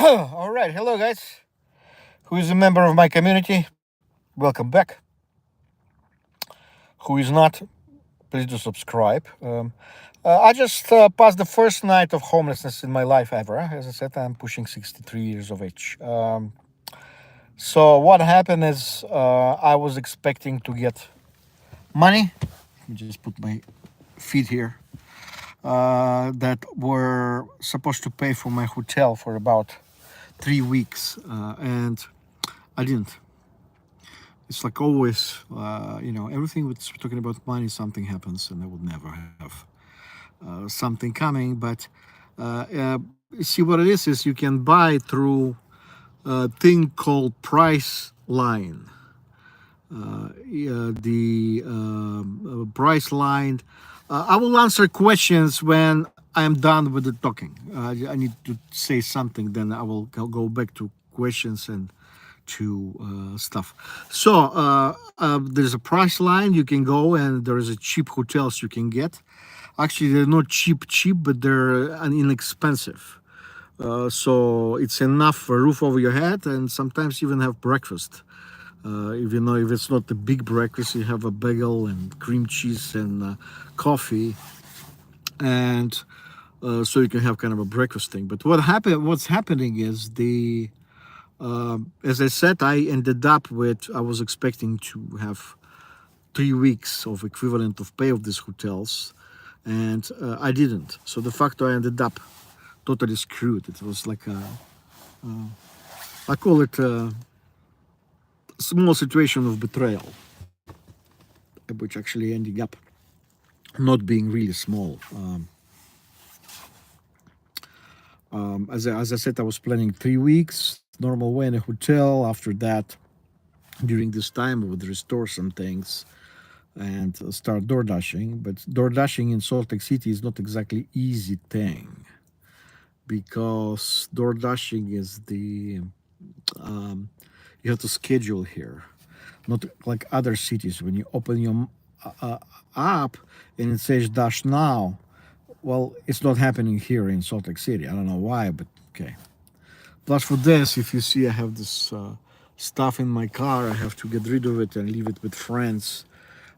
All right, hello guys. Who is a member of my community? Welcome back. Who is not? Please do subscribe. I just passed the first night of homelessness in my life ever. As I said, I'm pushing 63 years of age. So what happened is I was expecting to get money. Let me just put my feet here. That were supposed to pay for my hotel for about 3 weeks, and I didn't. It's like always, everything with talking about money, something happens, and I would never have something coming. But see, what it is you can buy through a thing called Price Line. The Price Line. I will answer questions when I am done with the talking. I need to say something, then I will go back to questions and to stuff. So there's a price line you can go, and there is a cheap hotels you can get. Actually, they're not cheap, but they're inexpensive. So it's enough for a roof over your head, and sometimes even have breakfast. If it's not the big breakfast, you have a bagel and cream cheese and coffee, and so you can have kind of a breakfast thing. But what's happening is as I said, I was expecting to have 3 weeks of equivalent of pay of these hotels, and I didn't. So de facto, I ended up totally screwed. It was like I call it a small situation of betrayal, which actually ending up not being really small. As I said, I was planning 3 weeks, normal way in a hotel. After that, during this time, I would restore some things and start door dashing. But door dashing in Salt Lake City is not exactly easy thing, because door dashing is you have to schedule here, not like other cities. When you open your app and it says dash now, well, it's not happening here in Salt Lake City. I don't know why, but okay. Plus, for this, if you see, I have this stuff in my car. I have to get rid of it and leave it with friends,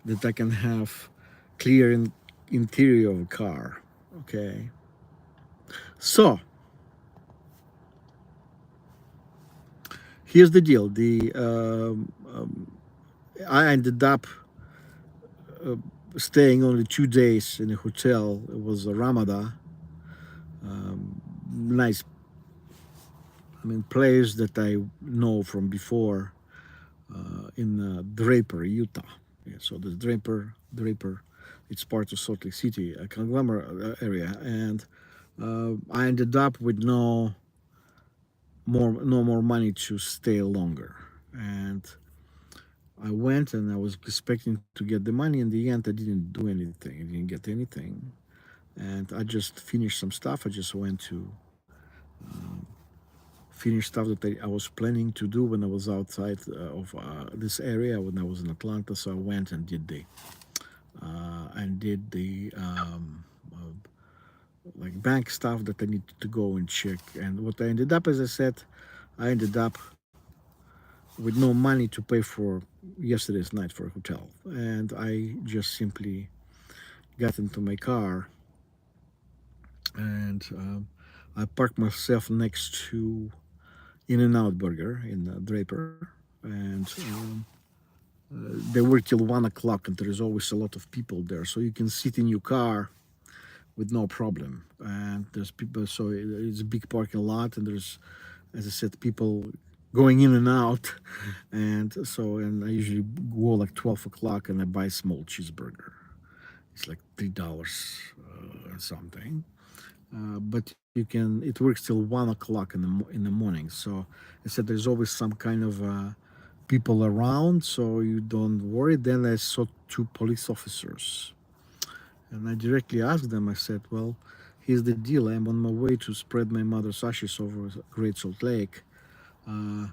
that I can have clear interior of a car. Okay. So here's the deal. I ended up staying only 2 days in a hotel. It was a Ramada, nice. I mean, place that I know from before, in Draper, Utah. Yeah, so the Draper, it's part of Salt Lake City, a conglomerate area, and I ended up with no more money to stay longer, and I went and I was expecting to get the money. In the end, I didn't do anything. I didn't get anything, and I just finished some stuff. I just went to finish stuff that I was planning to do when I was outside of this area when I was in Atlanta. So I went and did the like bank stuff that I needed to go and check. And what I ended up, as I said, I ended up with no money to pay for yesterday's night for a hotel, and I just simply got into my car, and I parked myself next to In-N-Out Burger in Draper, and they work till 1 o'clock, and there is always a lot of people there, so you can sit in your car with no problem. And there's people, so it's a big parking lot, and there's, as I said, people going in and out, and I usually go like 12 o'clock, and I buy a small cheeseburger. It's like $3 something. But you can. It works till 1 o'clock in the morning. So I said there's always some kind of people around, so you don't worry. Then I saw two police officers, and I directly asked them. I said, "Well, here's the deal. I'm on my way to spread my mother's ashes over Great Salt Lake, uh,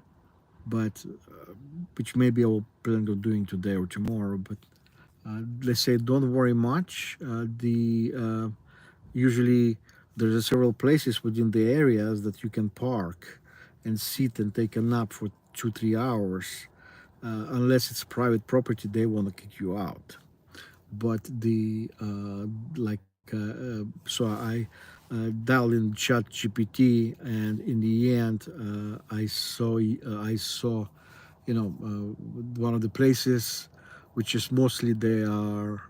but which maybe I will plan on doing today or tomorrow. But they say don't worry much. The Usually there's several places within the areas that you can park and sit and take a nap for 2 3 hours. Unless it's private property, they want to kick you out. But the like so I dialed in Chat GPT, and in the end, I saw one of the places, which is mostly they are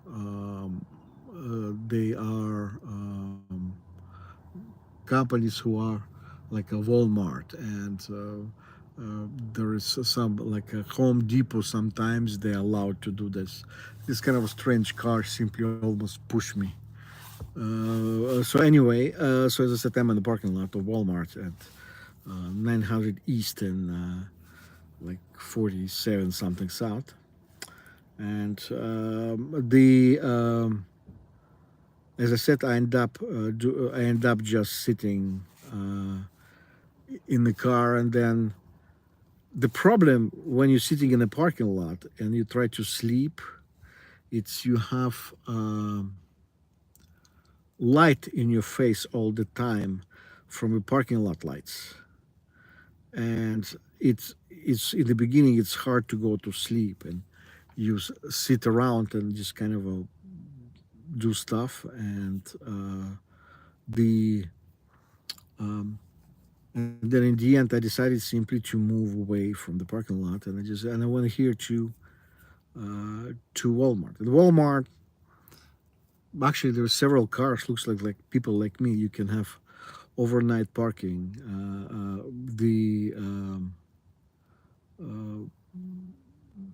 companies who are like a Walmart, and there is some like a Home Depot. Sometimes they're allowed to do this. This kind of a strange car simply almost pushed me. So anyway, so as I said, I'm in the parking lot of Walmart at 900 East and like 47 something South, and as I said, I end up just sitting in the car, and then the problem when you're sitting in a parking lot and you try to sleep, it's you have light in your face all the time from the parking lot lights, and it's in the beginning it's hard to go to sleep, and you sit around and just kind of do stuff, and the and then in the end I decided simply to move away from the parking lot, and I went here to Walmart. At Walmart, actually, there are several cars. Looks like people like me. You can have overnight parking.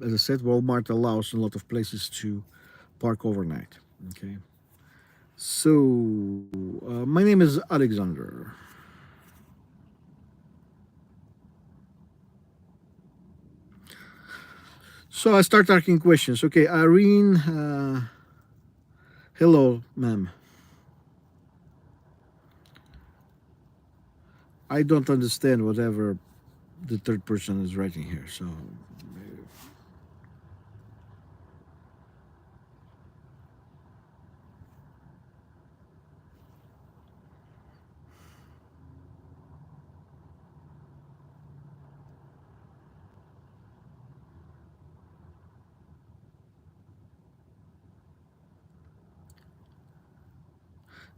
As I said, Walmart allows a lot of places to park overnight. Okay. So my name is Alexander. So I start asking questions. Okay, Irene. Hello, ma'am. I don't understand whatever the third person is writing here. So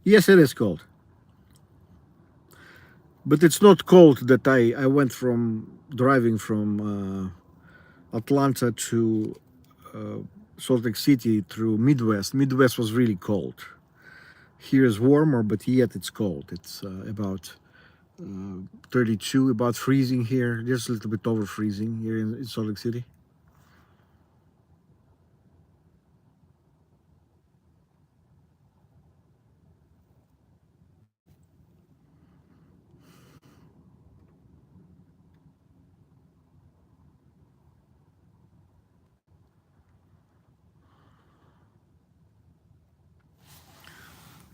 yes, it is cold, but it's not cold that I went from driving from Atlanta to uh, Salt Lake City through Midwest. Midwest was really cold. Here is warmer, but yet it's cold. It's about 32, about freezing here. Just a little bit over freezing here in Salt Lake City.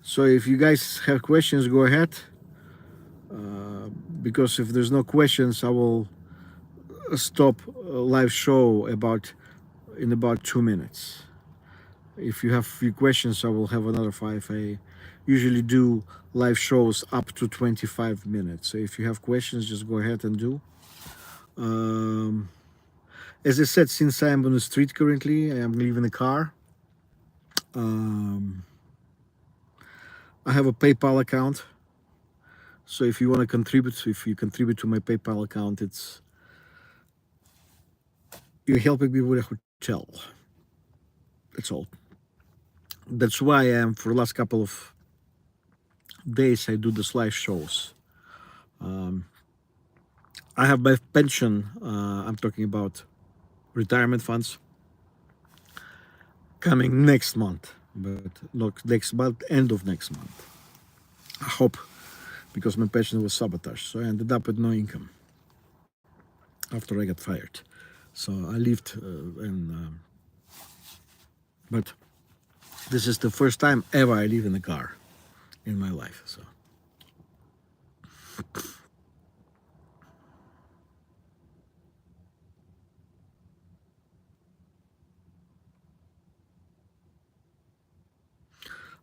So if you guys have questions, go ahead. Because if there's no questions, I will stop live show in about 2 minutes. If you have few questions, I will have another five. I usually do live shows up to 25 minutes. So if you have questions, just go ahead and do. Um, as I said, since I am on the street currently, I am leaving the car. Um, I have a PayPal account. So if you want to contribute, if you contribute to my PayPal account, you're helping me with a hotel. That's all. That's why I am for the last couple of days I do these live shows. Um, I have my pension. I'm talking about retirement funds coming next month, but not next month, end of next month. I hope, because my pension was sabotaged, so I ended up with no income after I got fired. So I lived, but this is the first time ever I live in a car in my life. So.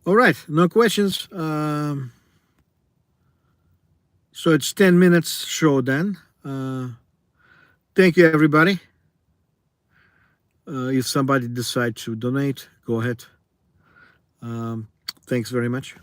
All right, no questions. So it's 10 minutes show then. Thank you, everybody. If somebody decide to donate, go ahead. Thanks very much.